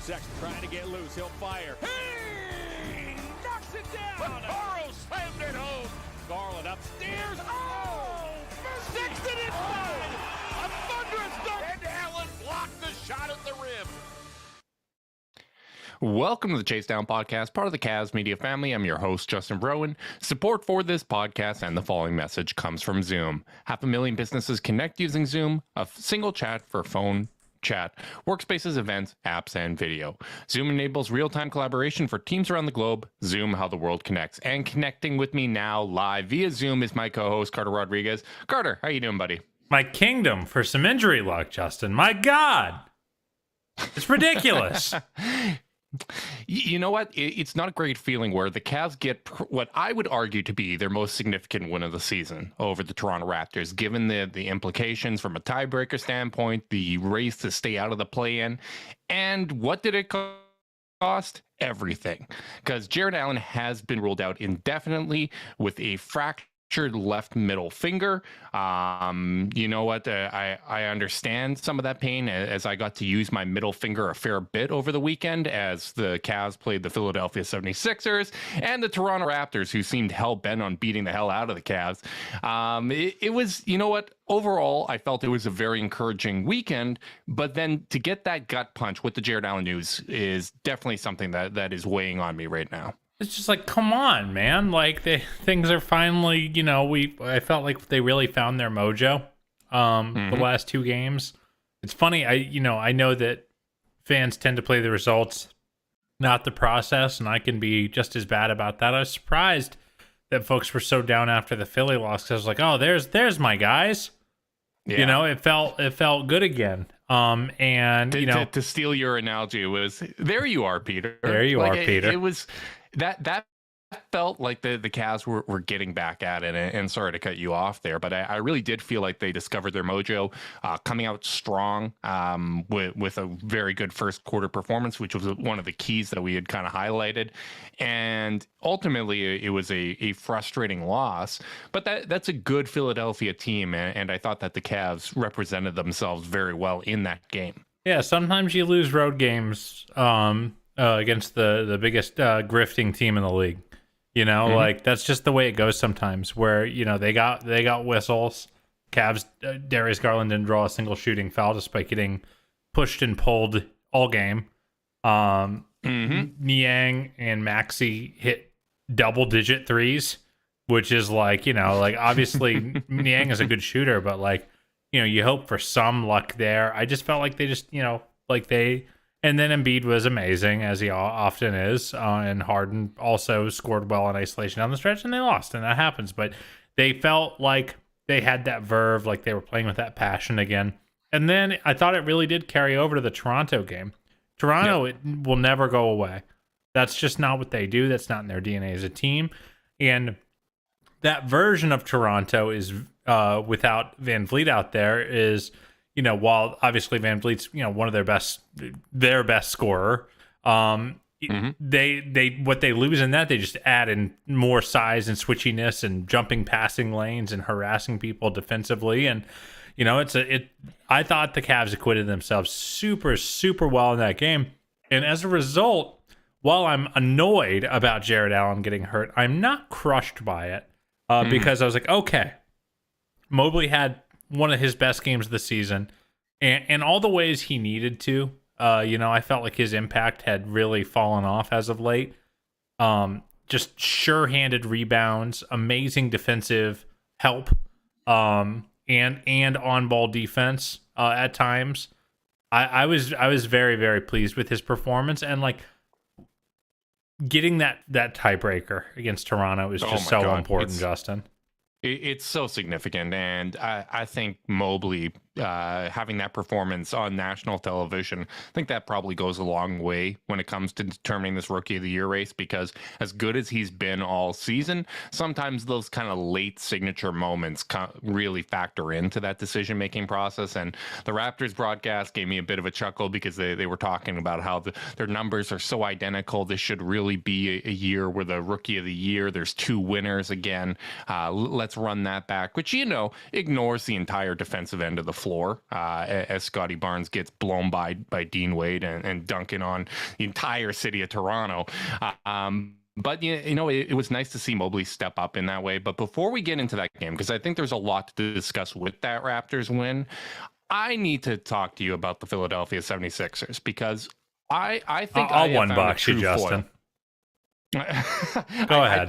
Sexton trying to get loose. He'll fire. Hey! Knocks it down. Burrow slammed it home. Garland upstairs. Oh! Sexton inside. A thunderous dunk. And Allen blocked the shot at the rim. Welcome to the Chase Down Podcast, part of the Cavs Media family. I'm your host, Justin Rowan. Support for this podcast and the following message comes from Zoom. 500,000 businesses connect using Zoom, a single chat for phone, chat, workspaces, events, apps, and video. Zoom enables real-time collaboration for teams around the globe. Zoom, how the world connects. And connecting with me now live via Zoom is my co-host, Carter Rodriguez. Carter, how you doing, buddy? My kingdom for some injury luck, Justin. My God. It's ridiculous. You know what? It's not a great feeling where the Cavs get what I would argue to be their most significant win of the season over the Toronto Raptors, given the implications from a tiebreaker standpoint, the race to stay out of the play-in. And what did it cost? Everything. Because Jarrett Allen has been ruled out indefinitely with a fractured left middle finger. You know what? I understand some of that pain as I got to use my middle finger a fair bit over the weekend as the Cavs played the Philadelphia 76ers and the Toronto Raptors, who seemed hell-bent on beating the hell out of the Cavs. It was, you know what? Overall, I felt it was a very encouraging weekend, but then to get that gut punch with the Jarrett Allen news is definitely something that is weighing on me right now. It's just like, come on, man. Like, things are finally, I felt like they really found their mojo the last two games. It's funny, I know that fans tend to play the results, not the process, and I can be just as bad about that. I was surprised that folks were so down after the Philly loss, because I was like, oh, there's my guys. Yeah. It felt good again. And to steal your analogy, it was there you are, Peter. There you are, Peter. It was that felt like the Cavs were getting back at it, and sorry to cut you off there, but I really did feel like they discovered their mojo, coming out strong with a very good first quarter performance, which was one of the keys that we had kind of highlighted. And ultimately, it was a frustrating loss, but that's a good Philadelphia team, and I thought that the Cavs represented themselves very well in that game. Yeah, sometimes you lose road games against the biggest grifting team in the league. Like that's just the way it goes sometimes, where they got whistles. Cavs Darius Garland didn't draw a single shooting foul despite getting pushed and pulled all game. Niang and Maxey hit double-digit threes, which is like obviously Niang is a good shooter, but you hope for some luck there. I just felt like they just and then Embiid was amazing, as he often is, and Harden also scored well in isolation down the stretch, and they lost, and that happens. But they felt like they had that verve, like they were playing with that passion again. And then I thought it really did carry over to the Toronto game. Toronto, It will never go away. That's just not what they do. That's not in their DNA as a team. And that version of Toronto is, without Van Vliet out there, is... while obviously Van Vliet's, one of their best scorer, they what they lose in that, they just add in more size and switchiness and jumping passing lanes and harassing people defensively. And, I thought the Cavs acquitted themselves super, super well in that game. And as a result, while I'm annoyed about Jarrett Allen getting hurt, I'm not crushed by it because I was like, okay, Mobley had one of his best games of the season, and all the ways he needed to. I felt like his impact had really fallen off as of late. Just sure-handed rebounds, amazing defensive help, and on-ball defense at times. I was very, very pleased with his performance, and getting that tiebreaker against Toronto is just so important, Justin. It's so significant, and I think Mobley having that performance on national television, I think that probably goes a long way when it comes to determining this Rookie of the Year race, because as good as he's been all season, sometimes those kind of late signature moments really factor into that decision-making process. And the Raptors broadcast gave me a bit of a chuckle because they were talking about how their numbers are so identical. This should really be a year where the Rookie of the Year, there's two winners again. Let's run that back, which, ignores the entire defensive end of the floor as Scotty Barnes gets blown by Dean Wade and dunking on the entire city of Toronto. But, it was nice to see Mobley step up in that way. But before we get into that game, because I think there's a lot to discuss with that Raptors win, I need to talk to you about the Philadelphia 76ers, because I think I'll one-box you, Justin. Go ahead.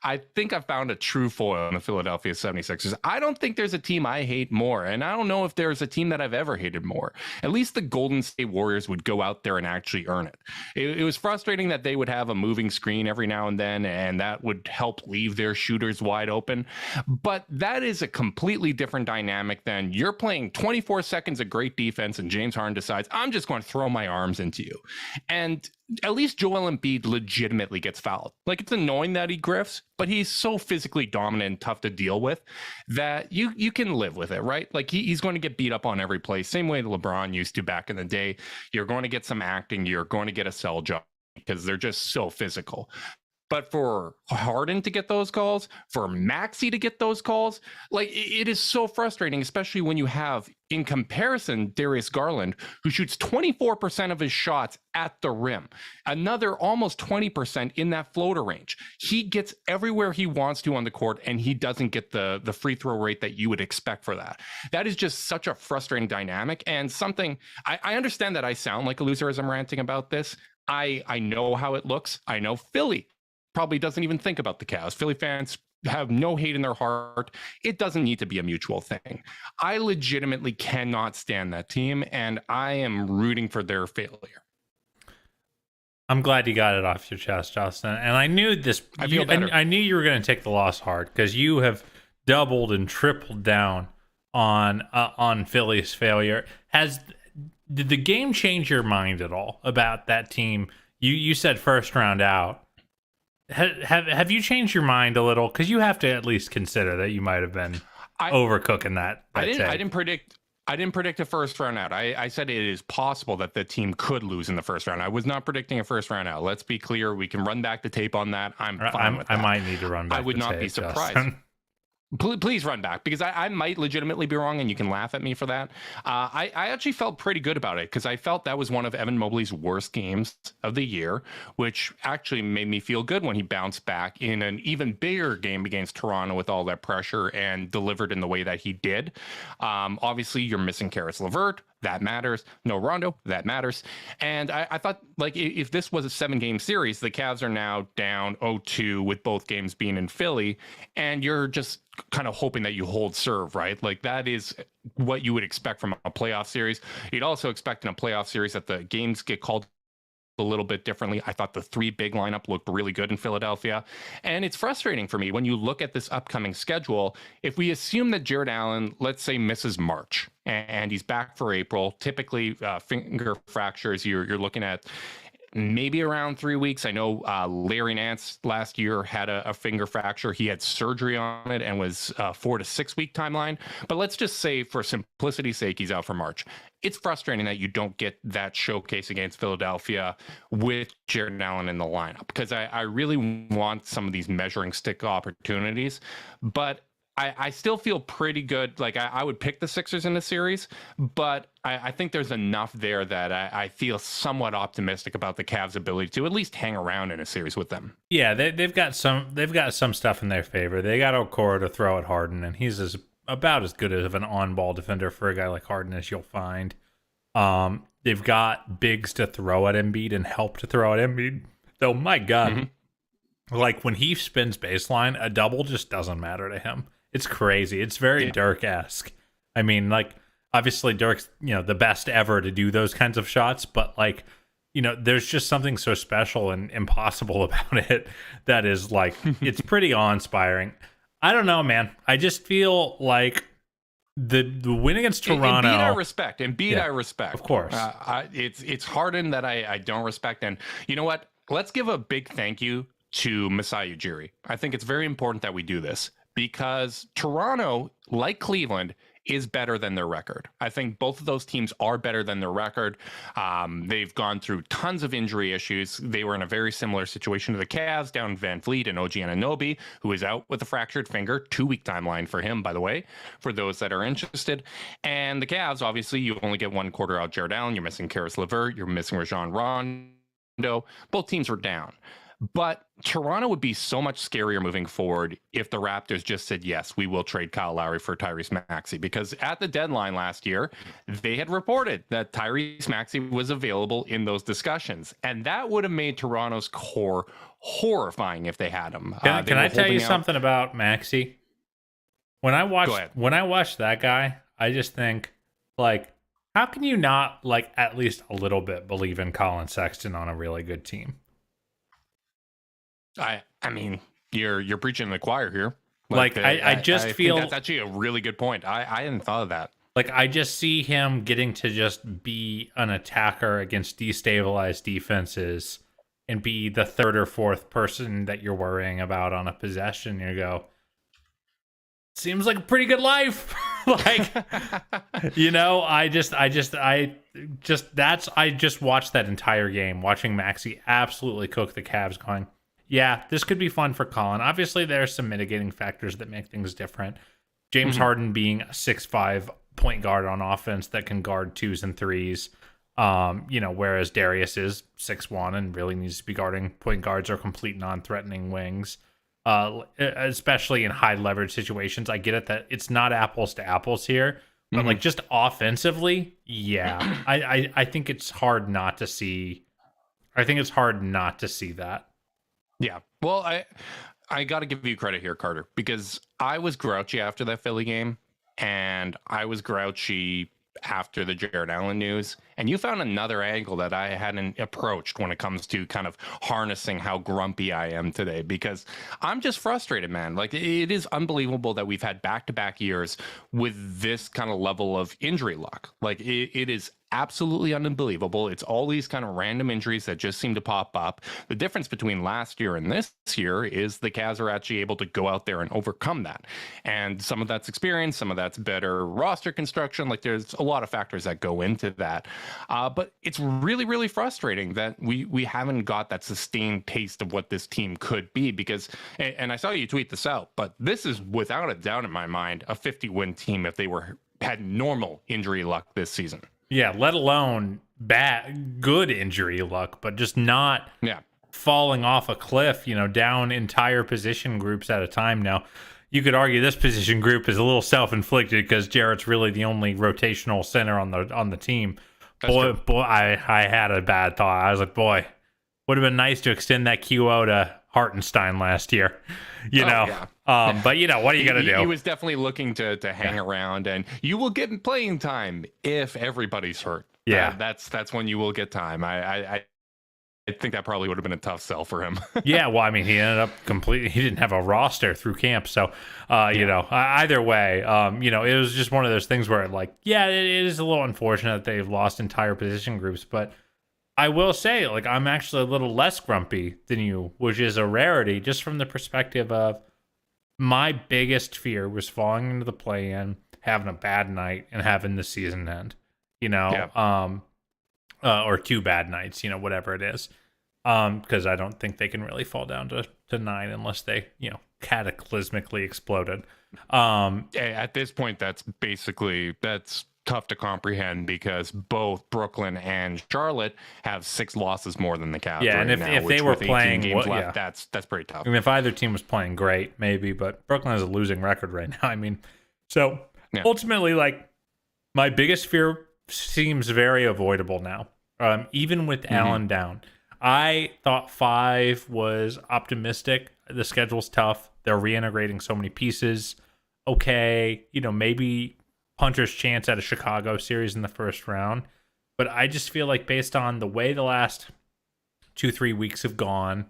I think I found a true foil in the Philadelphia 76ers. I don't think there's a team I hate more, and I don't know if there's a team that I've ever hated more. At least the Golden State Warriors would go out there and actually earn it. It was frustrating that they would have a moving screen every now and then, and that would help leave their shooters wide open. But that is a completely different dynamic than you're playing 24 seconds of great defense, and James Harden decides, I'm just going to throw my arms into you. And at least Joel Embiid legitimately gets fouled. Like, it's annoying that he grifts, but he's so physically dominant and tough to deal with that you can live with it, right? Like, he's going to get beat up on every play, same way LeBron used to back in the day. You're going to get some acting. You're going to get a cell job because they're just so physical. But for Harden to get those calls, for Maxey to get those calls, like, it is so frustrating, especially when you have, in comparison, Darius Garland, who shoots 24% of his shots at the rim, another almost 20% in that floater range. He gets everywhere he wants to on the court, and he doesn't get the free throw rate that you would expect for that. That is just such a frustrating dynamic, and something I understand that I sound like a loser as I'm ranting about this. I know how it looks. I know Philly probably doesn't even think about the Cavs. Philly fans have no hate in their heart. It doesn't need to be a mutual thing. I legitimately cannot stand that team, and I am rooting for their failure. I'm glad you got it off your chest, Justin. And I knew this. I knew you were going to take the loss hard, because you have doubled and tripled down on Philly's failure. Did the game change your mind at all about that team? You said first round out. Have you changed your mind a little? Because you have to at least consider that you might have been overcooking that. I didn't predict a first round out. I said it is possible that the team could lose in the first round. I was not predicting a first round out. Let's be clear. We can run back the tape on that. I'm fine with that. I might need to run back. I would not be surprised. Justin. Please run back, because I might legitimately be wrong, and you can laugh at me for that. I actually felt pretty good about it, because I felt that was one of Evan Mobley's worst games of the year, which actually made me feel good when he bounced back in an even bigger game against Toronto with all that pressure and delivered in the way that he did. Obviously, you're missing Karis LeVert. That matters. No Rondo. That matters. And I thought, like, if this was a 7-game series, the Cavs are now down 0-2 with both games being in Philly, and you're just kind of hoping that you hold serve, right? Like, that is what you would expect from a playoff series. You'd also expect in a playoff series that the games get called a little bit differently. I thought the 3 big lineup looked really good in Philadelphia. And it's frustrating for me when you look at this upcoming schedule. If we assume that Jarrett Allen, let's say, misses March and he's back for April, typically finger fractures, you're looking at maybe around 3 weeks. I know Larry Nance last year had a finger fracture. He had surgery on it and was 4 to 6 week timeline. But let's just say, for simplicity's sake, he's out for March. It's frustrating that you don't get that showcase against Philadelphia with Jarrett Allen in the lineup, because I really want some of these measuring stick opportunities. But I still feel pretty good. Like, I would pick the Sixers in the series, but I think there's enough there that I feel somewhat optimistic about the Cavs' ability to at least hang around in a series with them. Yeah, they've got some stuff in their favor. They got Okoro to throw at Harden, and he's about as good of an on-ball defender for a guy like Harden as you'll find. They've got bigs to throw at Embiid and help to throw at Embiid. Though, my God, like, when he spins baseline, a double just doesn't matter to him. It's crazy. It's very Dirk-esque. I mean, like, obviously Dirk's, the best ever to do those kinds of shots, but, like, there's just something so special and impossible about it that is, like, it's pretty awe-inspiring. I don't know, man. I just feel like the win against Toronto. Embiid I respect. I respect. Of course. It's Harden that I don't respect. And you know what? Let's give a big thank you to Masai Ujiri. I think it's very important that we do this, because Toronto, like Cleveland, is better than their record. I think both of those teams are better than their record. They've gone through tons of injury issues. They were in a very similar situation to the Cavs, down Van Vliet and OG Anunoby, who is out with a fractured finger. 2-week timeline for him, by the way, for those that are interested. And the Cavs, obviously, you only get one quarter out Jarrett Allen. You're missing Karis LeVert. You're missing Rajon Rondo. Both teams were down. But Toronto would be so much scarier moving forward if the Raptors just said, yes, we will trade Kyle Lowry for Tyrese Maxey. Because at the deadline last year, they had reported that Tyrese Maxey was available in those discussions. And that would have made Toronto's core horrifying if they had him. Can I tell you something about Maxey? When I watched that guy, I just think, like, how can you not, like, at least a little bit believe in Colin Sexton on a really good team? I mean, you're preaching to the choir here. I just feel that's actually a really good point. I hadn't thought of that. Like, I just see him getting to just be an attacker against destabilized defenses and be the third or fourth person that you're worrying about on a possession. You go, seems like a pretty good life. Like, you know, I just watched that entire game, watching Maxey absolutely cook the Cavs, going, yeah, this could be fun for Colin. Obviously, there are some mitigating factors that make things different. James Harden being a 6'5" point guard on offense that can guard 2s and 3s, you know, whereas Darius is 6'1" and really needs to be guarding point guards or complete non-threatening wings, especially in high leverage situations. I get it that it's not apples to apples here, but like just offensively, yeah, I think it's hard not to see. I think it's hard not to see that. Yeah. Well, I got to give you credit here, Carter, because I was grouchy after that Philly game, and I was grouchy after the Jarrett Allen news. And you found another angle that I hadn't approached when it comes to kind of harnessing how grumpy I am today, because I'm just frustrated, man. Like, it is unbelievable that we've had back-to-back years with this kind of level of injury luck. Like, it is absolutely unbelievable. It's all these kind of random injuries that just seem to pop up. The difference between last year and this year is the Cavs are actually able to go out there and overcome that. And some of that's experience, some of that's better roster construction. Like, there's a lot of factors that go into that. But it's really, really frustrating that we haven't got that sustained taste of what this team could be, because, and I saw you tweet this out, but this is without a doubt in my mind a 50-win team if they had normal injury luck this season. Yeah, let alone good injury luck, but just not falling off a cliff, you know, down entire position groups at a time. Now, you could argue this position group is a little self-inflicted because Jarrett's really the only rotational center on the team. Boy, I had a bad thought. I was like, boy, would have been nice to extend that QO to Hartenstein last year, you know. Yeah. But you know, what are you gonna do? He was definitely looking to hang around, and you will get playing time if everybody's hurt. Yeah, that's when you will get time. I think that probably would have been a tough sell for him. Yeah, well, I mean, he ended up he didn't have a roster through camp, so you know, either way, you know, it was just one of those things where, like, yeah, it is a little unfortunate that they've lost entire position groups, but I will say, like, I'm actually a little less grumpy than you, which is a rarity, just from the perspective of my biggest fear was falling into the play-in, having a bad night, and having the season end, you know, or 2 bad nights, you know, whatever it is, because I don't think they can really fall down to 9 unless they, you know, cataclysmically exploded. At this point, that's tough to comprehend because both Brooklyn and Charlotte have 6 losses more than the Cavs. Yeah, and if they were playing games left, that's pretty tough. I mean, if either team was playing great, maybe, but Brooklyn has a losing record right now. I mean, so ultimately, like, my biggest fear seems very avoidable now. Even with Allen down, I thought 5 was optimistic. The schedule's tough. They're reintegrating so many pieces. Okay, you know, maybe puncher's chance at a Chicago series in the first round. But I just feel like, based on the way the last 2-3 weeks have gone,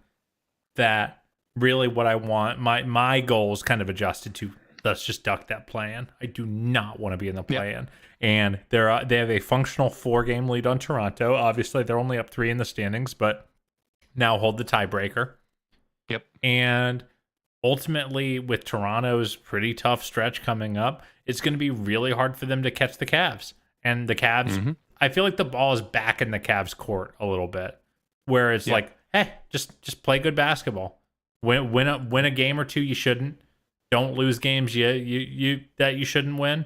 that really what I want, my goals kind of adjusted to, let's just duck that play-in. I do not want to be in the play-in. And they have a functional 4-game lead on Toronto. Obviously, they're only up 3 in the standings, but now hold the tiebreaker. Yep. And ultimately, with Toronto's pretty tough stretch coming up, it's going to be really hard for them to catch the Cavs. And the Cavs, I feel like the ball is back in the Cavs' court a little bit, where it's like, hey, just play good basketball. Win a game or two you shouldn't. Don't lose games you that you shouldn't win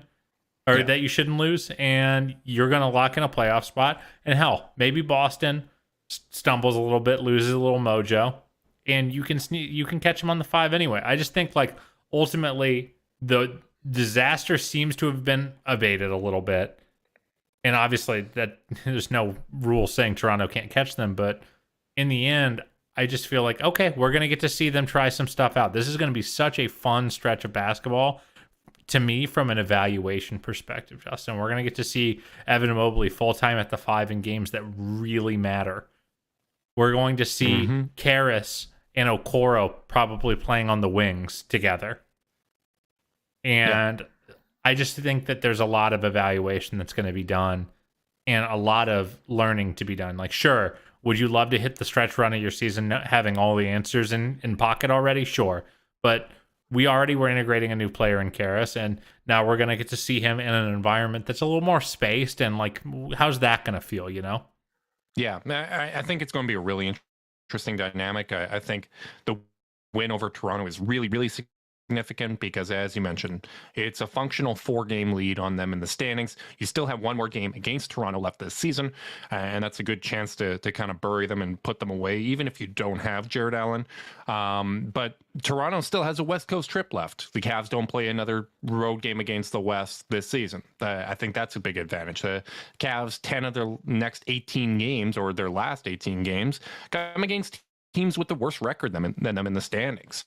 or that you shouldn't lose, and you're going to lock in a playoff spot. And hell, maybe Boston stumbles a little bit, loses a little mojo, and you can catch them on the 5 anyway. I just think like ultimately the disaster seems to have been abated a little bit. And obviously that there's no rule saying Toronto can't catch them, but in the end, I just feel like, okay, we're going to get to see them try some stuff out. This is going to be such a fun stretch of basketball to me from an evaluation perspective, Justin. We're going to get to see Evan Mobley full-time at the 5 in games that really matter. We're going to see Karras and Okoro probably playing on the wings together. And I just think that there's a lot of evaluation that's going to be done and a lot of learning to be done. Like, sure, would you love to hit the stretch run of your season having all the answers in pocket already? Sure. But we already were integrating a new player in Karras, and now we're going to get to see him in an environment that's a little more spaced. And, like, how's that going to feel, you know? Yeah, I think it's going to be a really interesting dynamic. I think the win over Toronto is really, really significant because, as you mentioned, it's a functional 4-game lead on them in the standings. You still have one more game against Toronto left this season, and that's a good chance to kind of bury them and put them away, even if you don't have Jarrett Allen. But Toronto still has a West Coast trip left. The Cavs don't play another road game against the West this season. I think that's a big advantage. The Cavs, 10 of their next 18 games, or their last 18 games, come against teams with the worst record than them in the standings.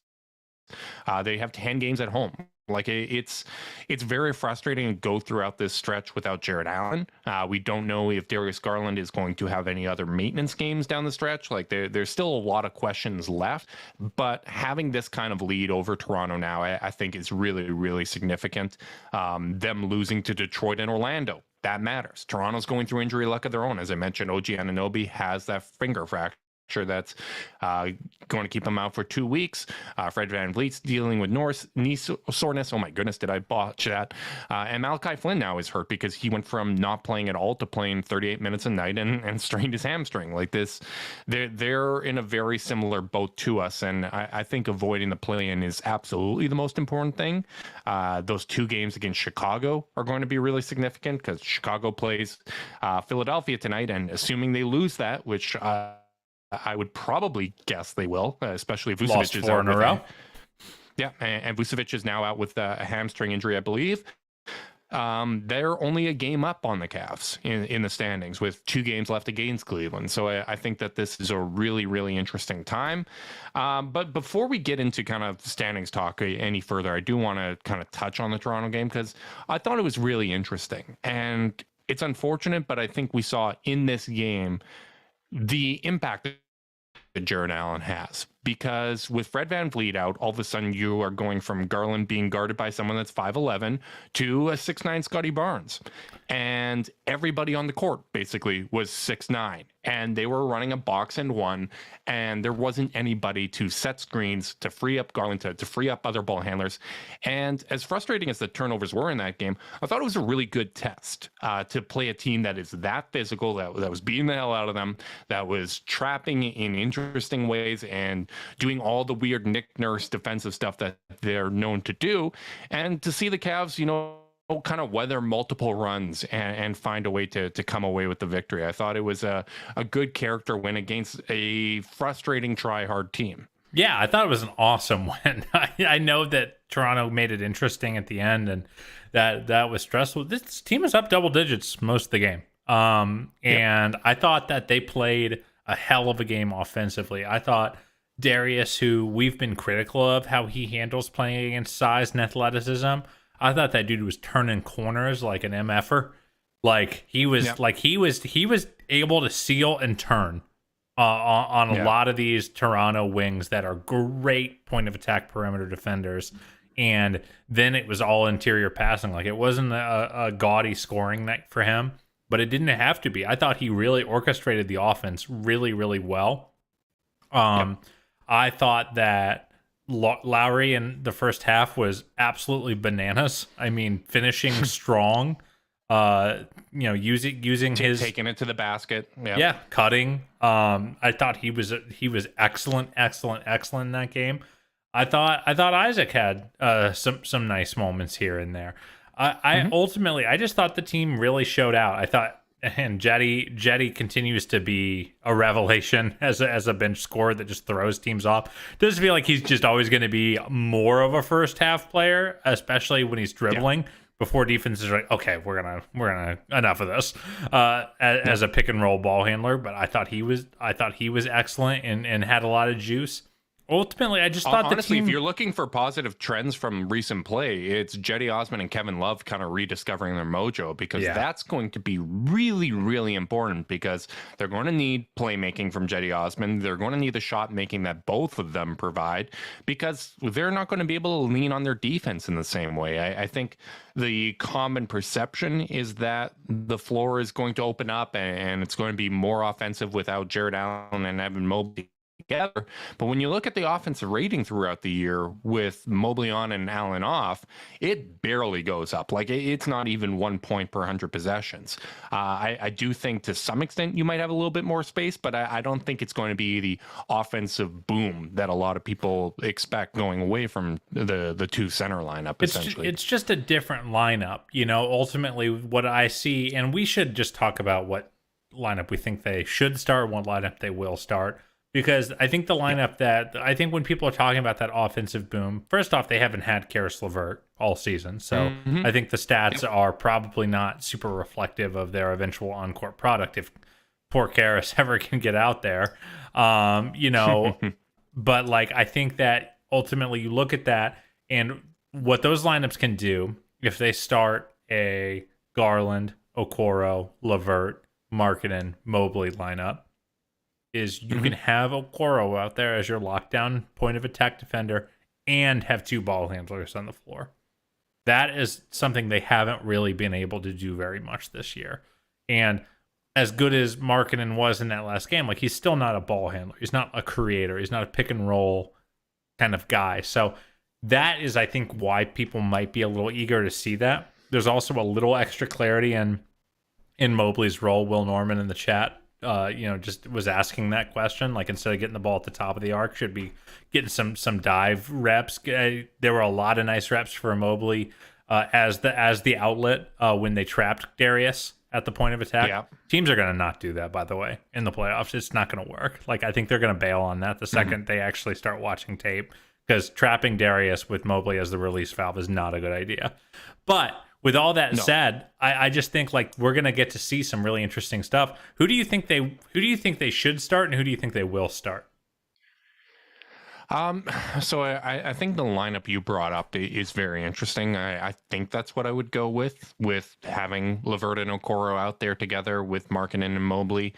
They have 10 games at home. Like it's very frustrating to go throughout this stretch without Jarrett Allen. We don't know if Darius Garland is going to have any other maintenance games down the stretch. Like there's still a lot of questions left, but having this kind of lead over Toronto now, I think is really, really significant. Them losing to Detroit and Orlando, that matters. Toronto's going through injury luck of their own. As I mentioned, OG Anunoby has that finger fracture. That's going to keep him out for 2 weeks. Fred VanVleet's dealing with knee soreness. Oh my goodness, did I botch that? And Malachi Flynn now is hurt because he went from not playing at all to playing 38 minutes a night and strained his hamstring. Like this, they're in a very similar boat to us, and I think avoiding the play-in is absolutely the most important thing. Those 2 games against Chicago are going to be really significant because Chicago plays Philadelphia tonight, and assuming they lose that, which I would probably guess they will, especially if Vucevic lost is 4 out in a with row. and Vucevic is now out with a hamstring injury, I believe. They're only a game up on the Cavs in the standings with 2 games left against Cleveland. So I think that this is a really, really interesting time. But before we get into kind of standings talk any further, I do want to kind of touch on the Toronto game because I thought it was really interesting. And it's unfortunate, but I think we saw in this game the impact that Jarrett Allen has, because with Fred VanVleet out, all of a sudden you are going from Garland being guarded by someone that's 5'11" to a 6'9" Scotty Barnes, and everybody on the court basically was 6'9", and they were running a box and one, and there wasn't anybody to set screens to free up Garland, to free up other ball handlers. And as frustrating as the turnovers were in that game, I thought it was a really good test to play a team that is that physical, that was beating the hell out of them, that was trapping in interesting ways and doing all the weird Nick Nurse defensive stuff that they're known to do. And to see the Cavs, kind of weather multiple runs and find a way to come away with the victory. I thought it was a good character win against a frustrating try-hard team. Yeah, I thought it was an awesome win. I know that Toronto made it interesting at the end, and that was stressful. This team was up double digits most of the game. And I thought that they played a hell of a game offensively. I thought Darius, who we've been critical of how he handles playing against size and athleticism, I thought that dude was turning corners like an MFer. Like he was he was able to seal and turn on a lot of these Toronto wings that are great point of attack perimeter defenders. And then it was all interior passing. Like it wasn't a gaudy scoring night for him, but it didn't have to be. I thought he really orchestrated the offense really, really well. I thought that Lowry in the first half was absolutely bananas. I mean, finishing strong, using his taking it to the basket. Yep. Yeah, cutting. I thought he was excellent in that game. I thought Isaac had some nice moments here and there. I ultimately I just thought the team really showed out. I thought, and Jetty continues to be a revelation as a bench scorer that just throws teams off. Does feel like he's just always going to be more of a first half player, especially when he's dribbling. Yeah. Before defenses are like, okay, we're gonna enough of this as a pick and roll ball handler. But I thought he was excellent and had a lot of juice. Ultimately, I just thought honestly, the team... if you're looking for positive trends from recent play, it's Jetty Osman and Kevin Love kind of rediscovering their mojo, because that's going to be really, really important, because they're going to need playmaking from Jetty Osman. They're going to need the shot making that both of them provide, because they're not going to be able to lean on their defense in the same way. I think the common perception is that the floor is going to open up and it's going to be more offensive without Jarrett Allen and Evan Mobley together. But when you look at the offensive rating throughout the year with Mobley on and Allen off, it barely goes up. Like, it's not even 1 point per 100 possessions. I do think to some extent you might have a little bit more space, but I don't think it's going to be the offensive boom that a lot of people expect going away from the two center lineup. Essentially, it's just a different lineup. Ultimately what I see, and we should just talk about what lineup we think they should start, what lineup they will start. Because I think the lineup I think when people are talking about that offensive boom, first off, they haven't had Karis LeVert all season. So I think the stats are probably not super reflective of their eventual on-court product if poor Karis ever can get out there. But I think that ultimately you look at that and what those lineups can do if they start a Garland, Okoro, LeVert, Markkanen, Mobley lineup, is you can have Okoro out there as your lockdown point of attack defender and have two ball handlers on the floor. That is something they haven't really been able to do very much this year. And as good as Markkanen was in that last game, he's still not a ball handler. He's not a creator. He's not a pick and roll kind of guy. So that is, I think, why people might be a little eager to see that. There's also a little extra clarity in Mobley's role. Will Norman in the chat just was asking that question. Instead of getting the ball at the top of the arc, should be getting some dive reps. There were a lot of nice reps for Mobley as the outlet when they trapped Darius at the point of attack. Yeah. Teams are going to not do that, by the way, in the playoffs. It's not going to work. I think they're going to bail on that the second they actually start watching tape, because trapping Darius with Mobley as the release valve is not a good idea. But with all that said, I just think we're gonna get to see some really interesting stuff. Who do you think they should start, and who do you think they will start? So I think the lineup you brought up is very interesting. I think that's what I would go with having LeVert and Okoro out there together with Markkanen and Mobley.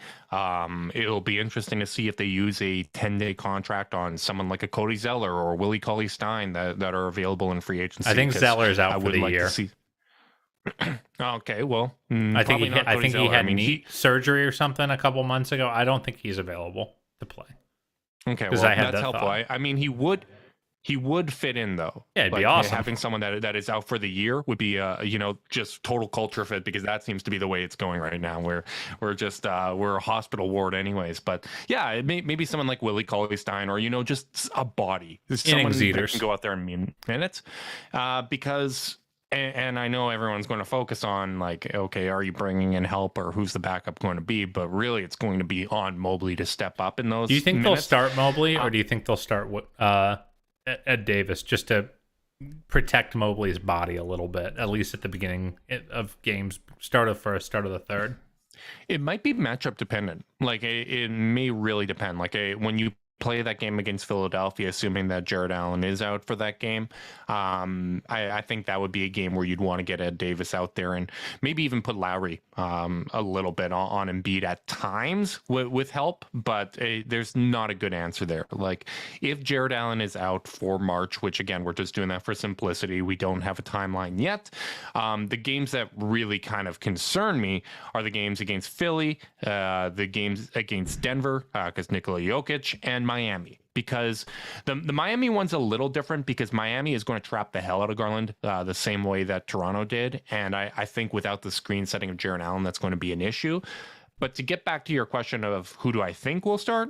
It'll be interesting to see if they use a 10-day contract on someone like a Cody Zeller or Willie Cauley-Stein that are available in free agency. I think Zeller's out for the year. Okay, well, I think he had knee surgery or something a couple months ago. I don't think he's available to play. Okay, well, that's helpful. I mean, he would fit in though. Yeah, it'd be awesome. Having someone that is out for the year would be just total culture fit, because that seems to be the way it's going right now. We're a hospital ward anyways. But yeah, maybe someone like Willie Cauley-Stein, or just a body, someone that can go out there and minutes, because. And I know everyone's going to focus on okay, are you bringing in help, or who's the backup going to be? But really, it's going to be on Mobley to step up in those. Do you think minutes. They'll start Mobley, or do you think they'll start Ed Davis just to protect Mobley's body a little bit, at least at the beginning of games, start of first, start of the third? It might be matchup dependent. It may really depend. When you play that game against Philadelphia, assuming that Jarrett Allen is out for that game, I think that would be a game where you'd want to get Ed Davis out there and maybe even put Lowry a little bit on Embiid at times with help, but there's not a good answer there. If Jarrett Allen is out for March, which again, we're just doing that for simplicity, we don't have a timeline yet, the games that really kind of concern me are the games against Philly, the games against Denver, because Nikola Jokic, and Miami, because the Miami one's a little different because Miami is going to trap the hell out of Garland the same way that Toronto did. And I think without the screen setting of Jarrett Allen, that's going to be an issue. But to get back to your question of who do I think will start,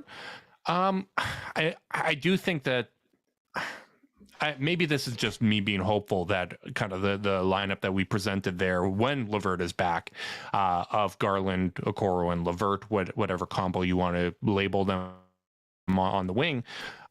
I do think that maybe this is just me being hopeful that kind of the lineup that we presented there when LeVert is back of Garland, Okoro, and LeVert, whatever combo you want to label them on the wing.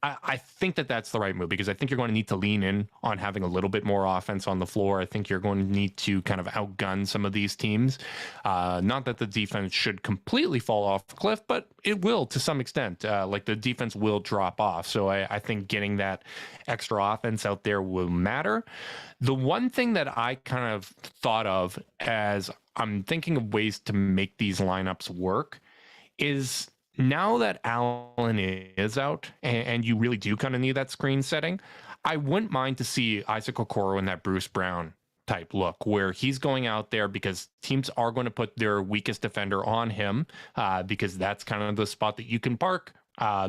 I think that that's the right move because I think you're going to need to lean in on having a little bit more offense on the floor. I think you're going to need to kind of outgun some of these teams. Not that the defense should completely fall off the cliff, but it will to some extent. Like the defense will drop off. So I think getting that extra offense out there will matter. The one thing that I kind of thought of as I'm thinking of ways to make these lineups work is now that Allen is out and you really do kind of need that screen setting, I wouldn't mind to see Isaac Okoro in that Bruce Brown type look where he's going out there because teams are going to put their weakest defender on him because that's kind of the spot that you can park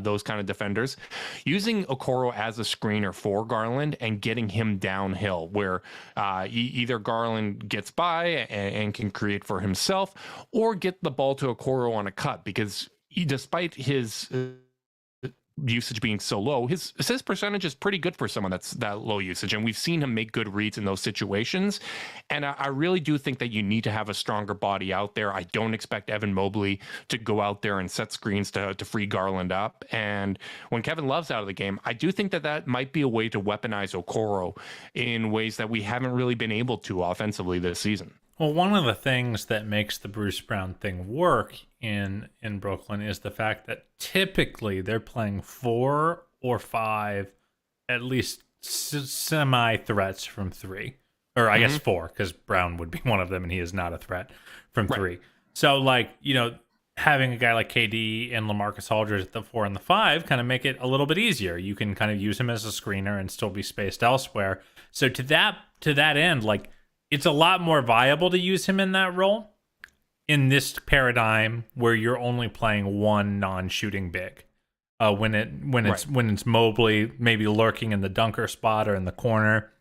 those kind of defenders, using Okoro as a screener for Garland and getting him downhill where either Garland gets by and can create for himself or get the ball to Okoro on a cut because despite his usage being so low, his assist percentage is pretty good for someone that's that low usage. And we've seen him make good reads in those situations. And I really do think that you need to have a stronger body out there. I don't expect Evan Mobley to go out there and set screens to free Garland up. And when Kevin Love's out of the game, I do think that that might be a way to weaponize Okoro in ways that we haven't really been able to offensively this season. Well, one of the things that makes the Bruce Brown thing work in Brooklyn is the fact that typically they're playing 4 or 5 at least semi-threats from 3. Or I guess 4, because Brown would be one of them and he is not a threat from 3. So, like, you know, having a guy like KD and LaMarcus Aldridge at the 4 and the 5 kind of make it a little bit easier. You can kind of use him as a screener and still be spaced elsewhere. So to that end, like, it's a lot more viable to use him in that role in this paradigm where you're only playing one non-shooting big. When it's Mobley maybe lurking in the dunker spot or in the corner,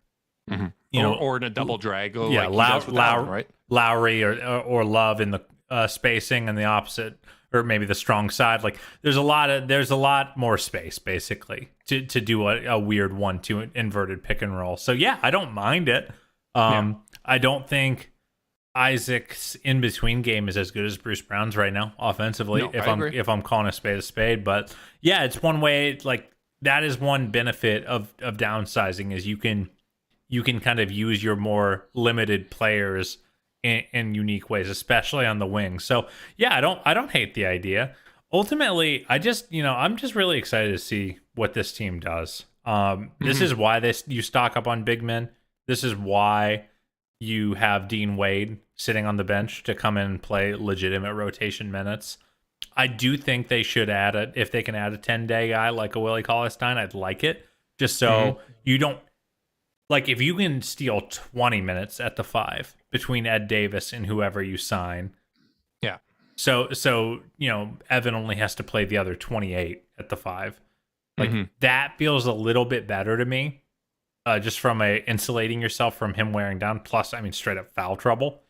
you know, or in a double drag, yeah, like right? Lowry or Love in the spacing and the opposite, or maybe the strong side. Like there's a lot more space basically to do a weird 1-2 inverted pick and roll. So yeah, I don't mind it. I don't think Isaac's in between game is as good as Bruce Brown's right now offensively. No, if I'm calling a spade, but yeah, it's one way. Like that is one benefit of downsizing is you can kind of use your more limited players in unique ways, especially on the wing. So yeah, I don't hate the idea. Ultimately, I'm just really excited to see what this team does. This is why you stock up on big men. This is why you have Dean Wade sitting on the bench to come in and play legitimate rotation minutes. I do think they should if they can add a 10-day guy like a Willie Cauley-Stein, I'd like it. Just so you don't, like if you can steal 20 minutes at the 5 between Ed Davis and whoever you sign. Yeah. So you know, Evan only has to play the other 28 at the 5. Like that feels a little bit better to me. Just from insulating yourself from him wearing down. Plus, I mean, straight up foul trouble,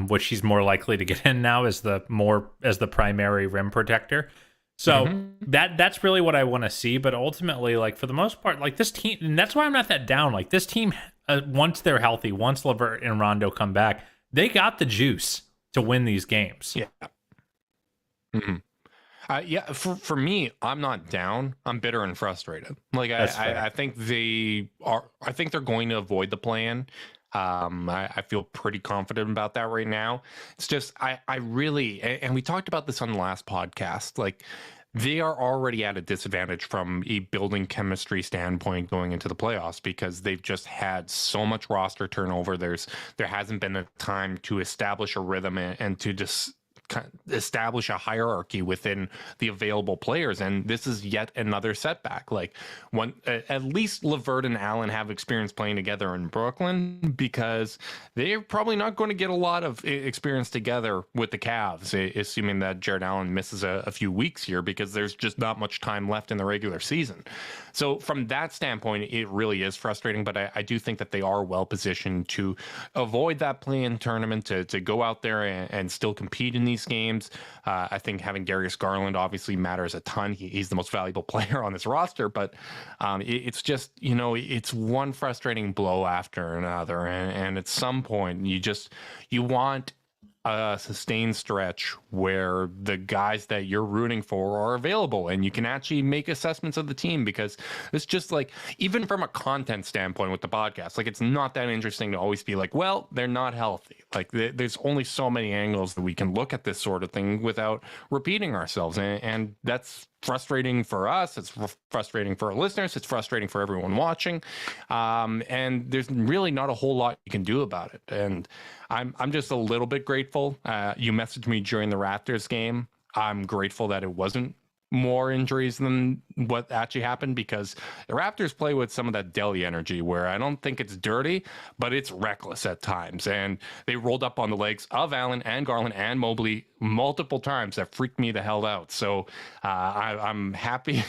which he's more likely to get in now as the primary rim protector. So that's really what I want to see. But ultimately, like for the most part, like this team, and that's why I'm not that down. Like this team, once they're healthy, once LeVert and Rondo come back, they got the juice to win these games. Yeah. For me, I'm not down. I'm bitter and frustrated. Like I think I think they're going to avoid the plan. I feel pretty confident about that right now. It's just I really, and we talked about this on the last podcast. Like they are already at a disadvantage from a building chemistry standpoint going into the playoffs because they've just had so much roster turnover. There hasn't been a time to establish a rhythm and to just establish a hierarchy within the available players. And this is yet another setback. Like at least LeVert and Allen have experience playing together in Brooklyn, because they're probably not going to get a lot of experience together with the Cavs, assuming that Jarrett Allen misses a few weeks here, because there's just not much time left in the regular season. So from that standpoint, it really is frustrating, but I do think that they are well positioned to avoid that play-in tournament, to go out there and still compete in these games. I think having Darius Garland obviously matters a ton. He's the most valuable player on this roster, but it's just, it's one frustrating blow after another. And at some point, you want a sustained stretch where the guys that you're rooting for are available and you can actually make assessments of the team, because it's just like, even from a content standpoint with the podcast, like, it's not that interesting to always be like, well, they're not healthy. Like, there's only so many angles that we can look at this sort of thing without repeating ourselves. And that's frustrating for us. It's frustrating for our listeners. It's frustrating for everyone watching. And there's really not a whole lot you can do about it. And I'm just a little bit grateful. You messaged me during the Raptors game. I'm grateful that it wasn't more injuries than what actually happened, because the Raptors play with some of that Delhi energy where I don't think it's dirty, but it's reckless at times. And they rolled up on the legs of Allen and Garland and Mobley multiple times. That freaked me the hell out. So I'm happy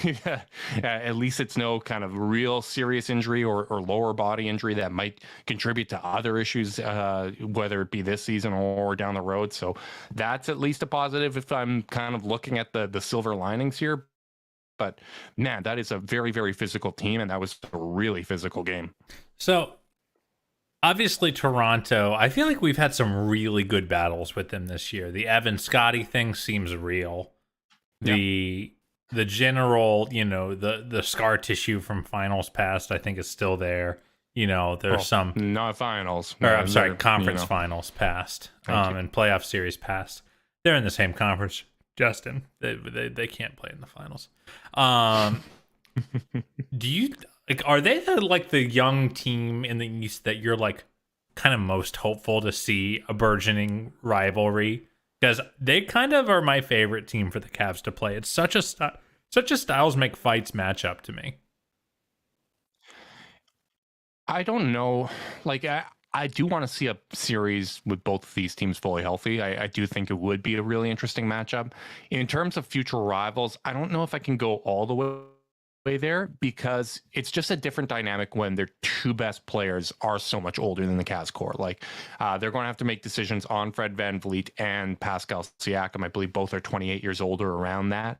at least it's no kind of real serious injury or lower body injury that might contribute to other issues, whether it be this season or down the road. So that's at least a positive if I'm kind of looking at the silver linings here. But man, that is a very, very physical team, and that was a really physical game. So obviously Toronto, I feel like we've had some really good battles with them this year. The Evan Scotty thing seems real. The general, the scar tissue from finals past, I think, is still there. There's some not finals, or I'm sorry, conference finals past, and playoff series past. They're in the same conference, Justin. They can't play in the finals. Do you are they the young team in the East that you're like kind of most hopeful to see a burgeoning rivalry? Because they kind of are my favorite team for the Cavs to play. It's such a styles make fights matchup to me. I don't know. Like, I do want to see a series with both of these teams fully healthy. I do think it would be a really interesting matchup. In terms of future rivals, I don't know if I can go all the way there, because it's just a different dynamic when their two best players are so much older than the Cavs core. Like, they're going to have to make decisions on Fred VanVleet and Pascal Siakam. I believe both are 28 years older, around that.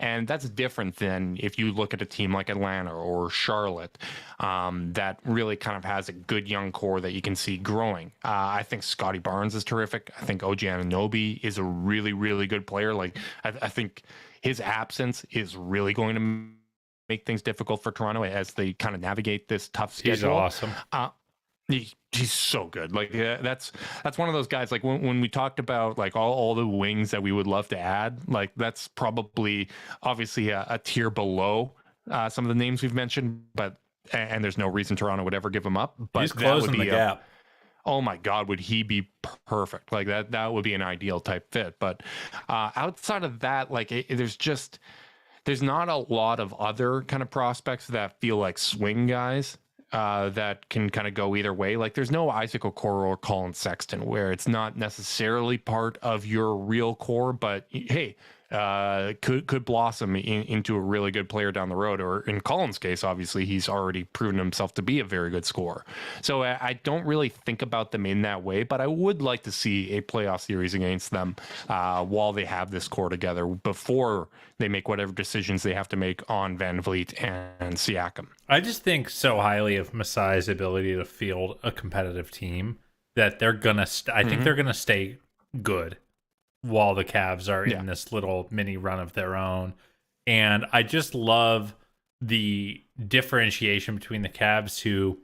And that's different than if you look at a team like Atlanta or Charlotte, that really kind of has a good young core that you can see growing. I think Scotty Barnes is terrific. I think OG Anunoby is a really, really good player. Like, I think his absence is really going to make things difficult for Toronto as they kind of navigate this tough schedule. He's awesome. He's so good. Like, that's one of those guys. Like, when we talked about like all the wings that we would love to add, like, that's probably obviously a tier below some of the names we've mentioned. But and there's no reason Toronto would ever give him up. But he's closing the gap. Oh my God, would he be perfect? Like, that would be an ideal type fit. But outside of that, like, there's not a lot of other kind of prospects that feel like swing guys that can kind of go either way. Like, there's no Isaac Okoro or Colin Sexton, where it's not necessarily part of your real core, but hey, could blossom into a really good player down the road. Or in Colin's case, obviously, he's already proven himself to be a very good scorer. So I don't really think about them in that way, but I would like to see a playoff series against them while they have this core together, before they make whatever decisions they have to make on VanVleet and Siakam. I just think so highly of Masai's ability to field a competitive team that they're gonna. I think they're gonna stay good while the Cavs are in this little mini run of their own. And I just love the differentiation between the Cavs, who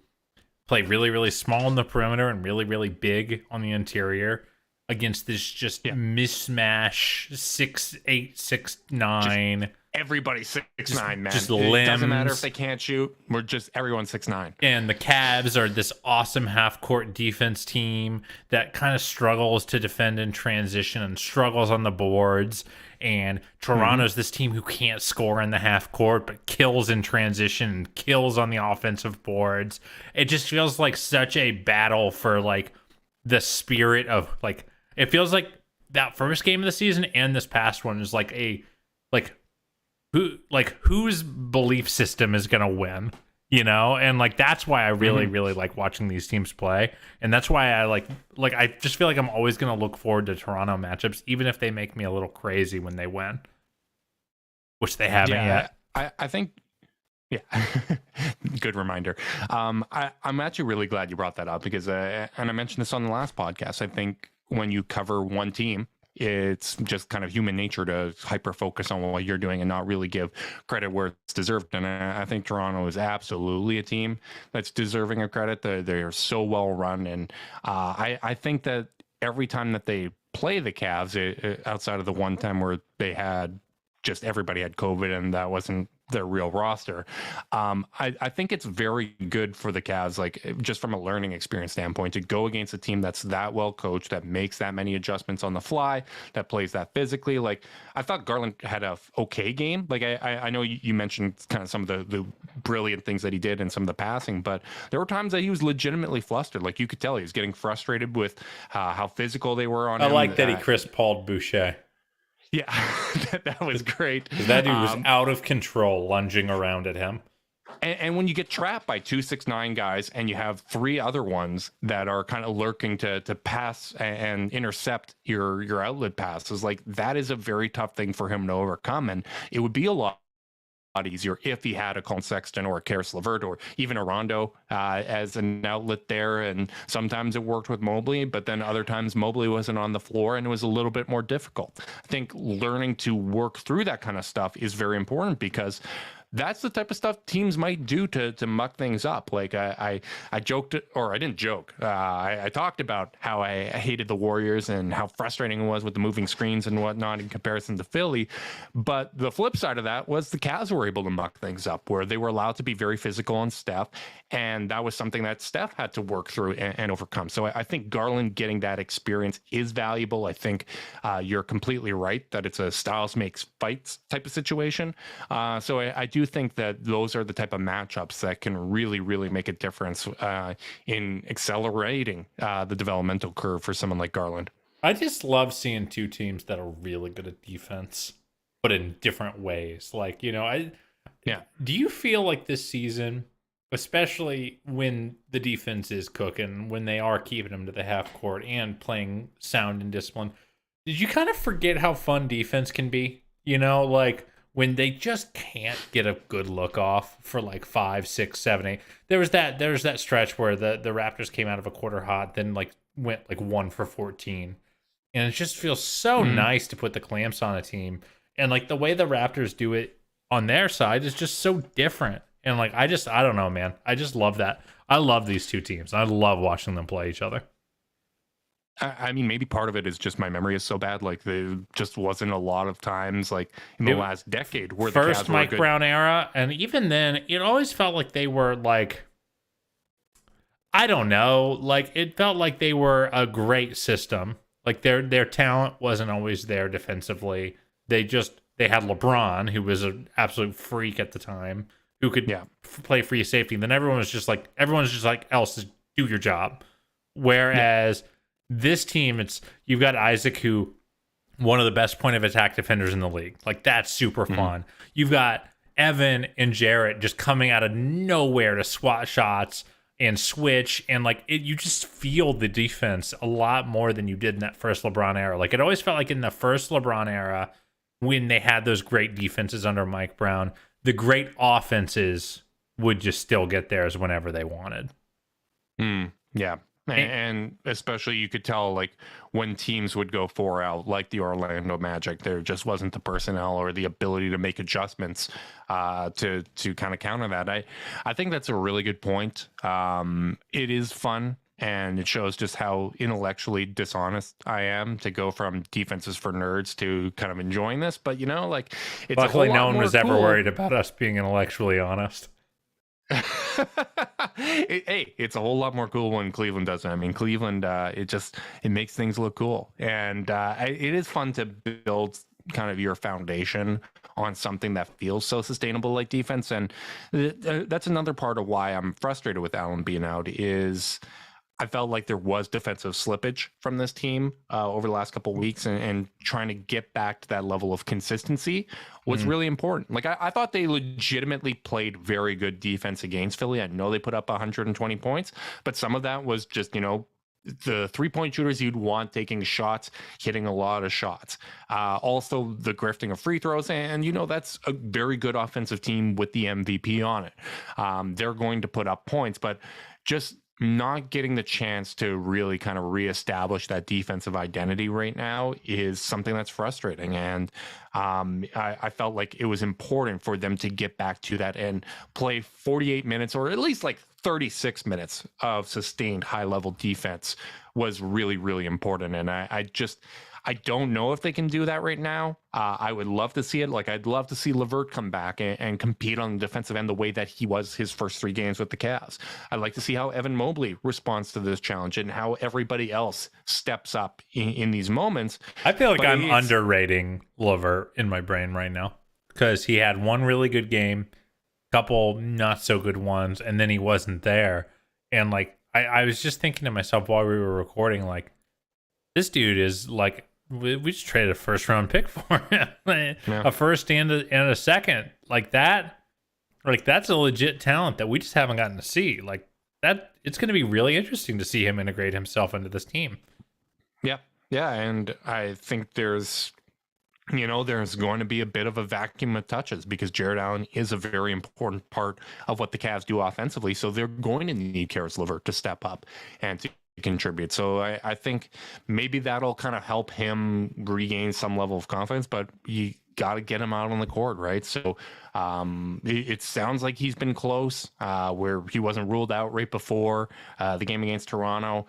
play really, really small in the perimeter and really, really big on the interior, against this just mismatch 6'8", 6'9", everybody's 6'9", man. Just It doesn't matter limbs. if they can't shoot. We're just everyone's 6'9". And the Cavs are this awesome half-court defense team that kind of struggles to defend in transition and struggles on the boards. And Toronto's this team who can't score in the half court but kills in transition and kills on the offensive boards. It just feels like such a battle for like the spirit of like, it feels like that first game of the season and this past one is like a whose belief system is gonna win, you know? And like that's why I really really like watching these teams play, and that's why I like I just feel like I'm always gonna look forward to Toronto matchups, even if they make me a little crazy when they win, which they haven't yet. I think. Yeah, good reminder. I'm actually really glad you brought that up because, and I mentioned this on the last podcast. I think when you cover one team, it's just kind of human nature to hyper focus on what you're doing and not really give credit where it's deserved. And I think Toronto is absolutely a team that's deserving of credit. They're so well run, and I think that every time that they play the Cavs, outside of the one time where they had just everybody had COVID and that wasn't their real roster. I think it's very good for the Cavs, like just from a learning experience standpoint, to go against a team that's that well coached, that makes that many adjustments on the fly, that plays that physically. Like I thought Garland had a okay game. Like I know you mentioned kind of some of the brilliant things that he did and some of the passing, but there were times that he was legitimately flustered. Like you could tell he was getting frustrated with how physical they were on him. I like that he Chris Paul'd Boucher. Yeah, that was great. That dude was out of control, lunging around at him. And when you get trapped by 2 6'9" guys, and you have 3 other ones that are kind of lurking to pass and intercept your outlet passes, like that is a very tough thing for him to overcome. And it would be a lot easier if he had a Colin Sexton or a Karis LeVert or even a Rondo as an outlet there. And sometimes it worked with Mobley, but then other times Mobley wasn't on the floor and it was a little bit more difficult. I think learning to work through that kind of stuff is very important because that's the type of stuff teams might do to muck things up. Like I joked, or I didn't joke. I talked about how I hated the Warriors and how frustrating it was with the moving screens and whatnot in comparison to Philly. But the flip side of that was the Cavs were able to muck things up where they were allowed to be very physical on Steph. And that was something that Steph had to work through and overcome. So I think Garland getting that experience is valuable. I think you're completely right that it's a styles makes fights type of situation. So I do think that those are the type of matchups that can really, really make a difference in accelerating the developmental curve for someone like Garland. I just love seeing two teams that are really good at defense, but in different ways. Like, you know, do you feel like this season, especially when the defense is cooking, when they are keeping them to the half court and playing sound and discipline, did you kind of forget how fun defense can be? You know, like when they just can't get a good look off for like 5, 6, 7, 8. There was that stretch where the Raptors came out of a quarter hot, then like went like 1 for 14. And it just feels so nice to put the clamps on a team. And like the way the Raptors do it on their side is just so different. And like I don't know, man. I just love that. I love these two teams. I love watching them play each other. I mean, maybe part of it is just my memory is so bad. Like there just wasn't a lot of times like in the last decade where the first Cavs were Mike good. Brown era, and even then, it always felt like they were like, I don't know, like it felt like they were a great system. Like their talent wasn't always there defensively. They had LeBron, who was an absolute freak at the time, who could play free safety. And then everyone's just like, else, do your job. Whereas this team, you've got Isaac, who one of the best point of attack defenders in the league. Like that's super fun. You've got Evan and Jarrett just coming out of nowhere to swat shots and switch, and like you just feel the defense a lot more than you did in that first LeBron era. Like it always felt like in the first LeBron era, when they had those great defenses under Mike Brown, the great offenses would just still get theirs whenever they wanted. Yeah. And especially you could tell like when teams would go 4 out, like the Orlando Magic, there just wasn't the personnel or the ability to make adjustments to kind of counter that. I think that's a really good point. It is fun And it shows just how intellectually dishonest I am to go from defenses for nerds to kind of enjoying this. But, like, it's luckily a whole no lot one more was ever cool. worried about us being intellectually honest. Hey, it's a whole lot more cool when Cleveland does it. I mean, Cleveland, it makes things look cool. And it is fun to build kind of your foundation on something that feels so sustainable like defense. And that's another part of why I'm frustrated with Allen being out is I felt like there was defensive slippage from this team over the last couple of weeks, and trying to get back to that level of consistency was really important. Like I thought they legitimately played very good defense against Philly. I know they put up 120 points, but some of that was just, the 3-point shooters you'd want taking shots, hitting a lot of shots. Also the grifting of free throws. And, that's a very good offensive team with the MVP on it. They're going to put up points, but just not getting the chance to really kind of reestablish that defensive identity right now is something that's frustrating. And I felt like it was important for them to get back to that and play 48 minutes or at least like 36 minutes of sustained high level defense was really, really important. And I don't know if they can do that right now. I would love to see it. Like, I'd love to see LeVert come back and compete on the defensive end the way that he was his first 3 games with the Cavs. I'd like to see how Evan Mobley responds to this challenge and how everybody else steps up in these moments. I feel like I'm underrating LeVert in my brain right now because he had one really good game, couple not so good ones, and then he wasn't there. And like, I was just thinking to myself while we were recording, like, this dude is like, we just traded a first round pick for him, a first and a second, like that. Like, that's a legit talent that we just haven't gotten to see. Like that, it's going to be really interesting to see him integrate himself into this team. Yeah, and I think there's going to be a bit of a vacuum of touches because Jarrett Allen is a very important part of what the Cavs do offensively. So they're going to need Caris LeVert to step up and to contribute. So I think maybe that'll kind of help him regain some level of confidence, but you got to get him out on the court, right? So it sounds like he's been close, where he wasn't ruled out right before the game against Toronto,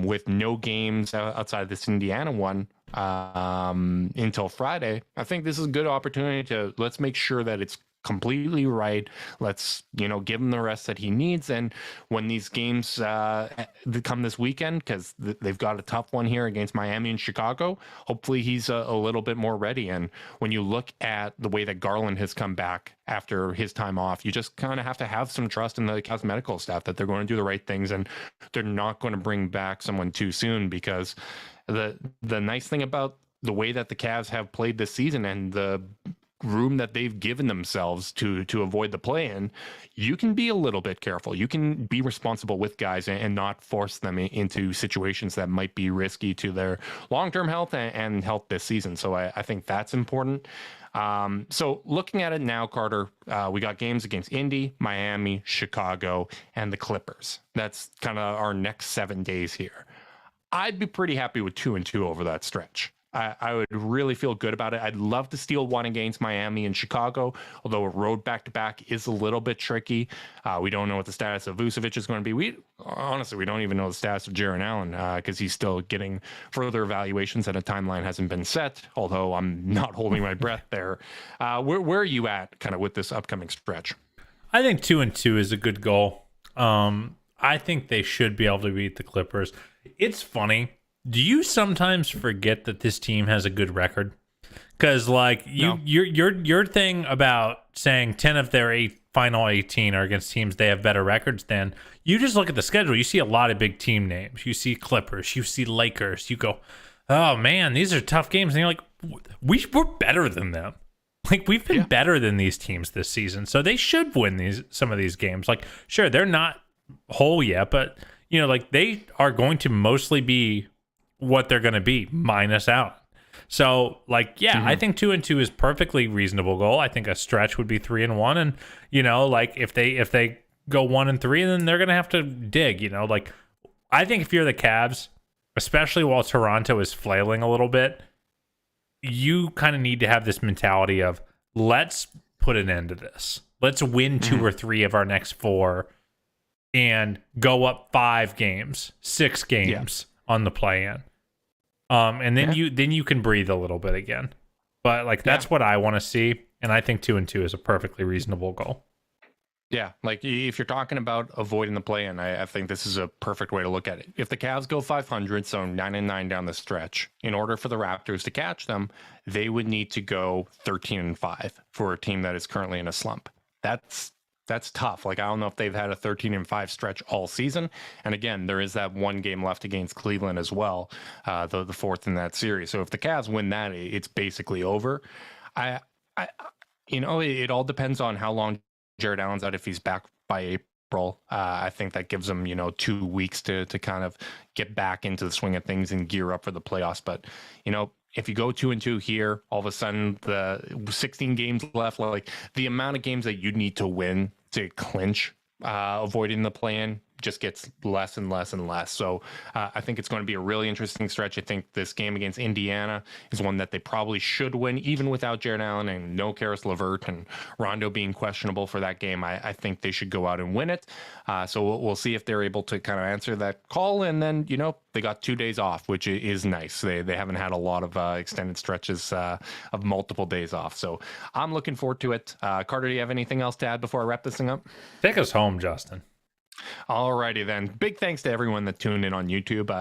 with no games outside of this Indiana one until Friday. I think this is a good opportunity to let's make sure that it's completely right. Let's give him the rest that he needs. And when these games come this weekend, because they've got a tough one here against Miami and Chicago, hopefully he's a little bit more ready. And when you look at the way that Garland has come back after his time off, you just kind of have to have some trust in the Cavs medical staff that they're going to do the right things and they're not going to bring back someone too soon. Because the nice thing about the way that the Cavs have played this season and the room that they've given themselves to avoid the play-in, you can be a little bit careful. You can be responsible with guys and not force them into situations that might be risky to their long-term health and health this season. So I think that's important. So looking at it now, Carter, we got games against Indy, Miami, Chicago, and the Clippers. That's kind of our next 7 days here. I'd be pretty happy with 2-2 over that stretch. I would really feel good about it. I'd love to steal one against Miami and Chicago, although a road back-to-back is a little bit tricky. We don't know what the status of Vucevic is going to be. We don't even know the status of Jarrett Allen because he's still getting further evaluations and a timeline hasn't been set, although I'm not holding my breath there. Where are you at kind of with this upcoming stretch? I think 2-2 is a good goal. I think they should be able to beat the Clippers. It's funny. Do you sometimes forget that this team has a good record? Because like your thing about saying 10 of their final 18 are against teams they have better records than, you just look at the schedule. You see a lot of big team names. You see Clippers. You see Lakers. You go, oh man, these are tough games. And you're like, we're better than them. Like, we've been better than these teams this season, so they should win some of these games. Like, sure, they're not whole yet, but like they are going to mostly be what they're going to be minus out. So like, I think 2-2 is perfectly reasonable goal. I think a stretch would be 3-1. And, like if they go 1-3, then they're going to have to dig, like I think if you're the Cavs, especially while Toronto is flailing a little bit, you kind of need to have this mentality of let's put an end to this. Let's win 2 or 3 of our next 4 and go up 5 games, 6 games on the play-in. And then you can breathe a little bit again. But like that's what I want to see, and I think 2-2 is a perfectly reasonable goal. Yeah, like if you're talking about avoiding the play-in, I think this is a perfect way to look at it. If the Cavs go 500, so 9-9 down the stretch, in order for the Raptors to catch them, they would need to go 13-5 for a team that is currently in a slump. That's tough. Like, I don't know if they've had a 13-5 stretch all season. And again, there is that one game left against Cleveland as well, the fourth in that series. So if the Cavs win that, it's basically over. It all depends on how long Jarrett Allen's out. If he's back by April, I think that gives him, 2 weeks to kind of get back into the swing of things and gear up for the playoffs. But, if you go 2-2 here, all of a sudden the 16 games left, like the amount of games that you need to win to clinch avoiding the play-in just gets less and less and less. So I think it's going to be a really interesting stretch. I think this game against Indiana is one that they probably should win, even without Jarrett Allen and no Karis LeVert and Rondo being questionable for that game. I think they should go out and win it. So we'll see if they're able to kind of answer that call. And then, they got 2 days off, which is nice. They haven't had a lot of extended stretches of multiple days off. So I'm looking forward to it. Carter, do you have anything else to add before I wrap this thing up? Take us home, Justin. Alrighty then. Big thanks to everyone that tuned in on YouTube.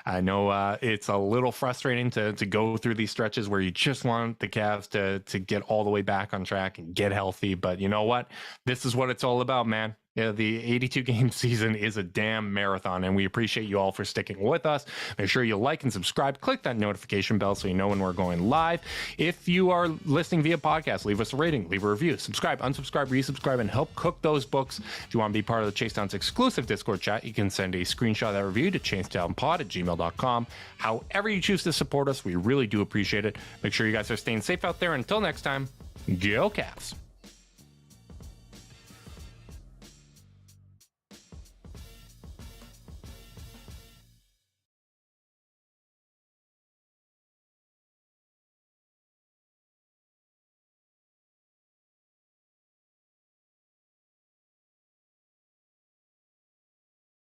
I know it's a little frustrating to go through these stretches where you just want the Cavs to get all the way back on track and get healthy. But you know what? This is what it's all about, man. Yeah, the 82-game season is a damn marathon, and we appreciate you all for sticking with us. Make sure you like and subscribe. Click that notification bell so you know when we're going live. If you are listening via podcast, leave us a rating, leave a review, subscribe, unsubscribe, resubscribe, and help cook those books. If you want to be part of the Chase Down's exclusive Discord chat, you can send a screenshot of that review to chasedownpod@gmail.com. However you choose to support us, we really do appreciate it. Make sure you guys are staying safe out there. Until next time, go Cavs.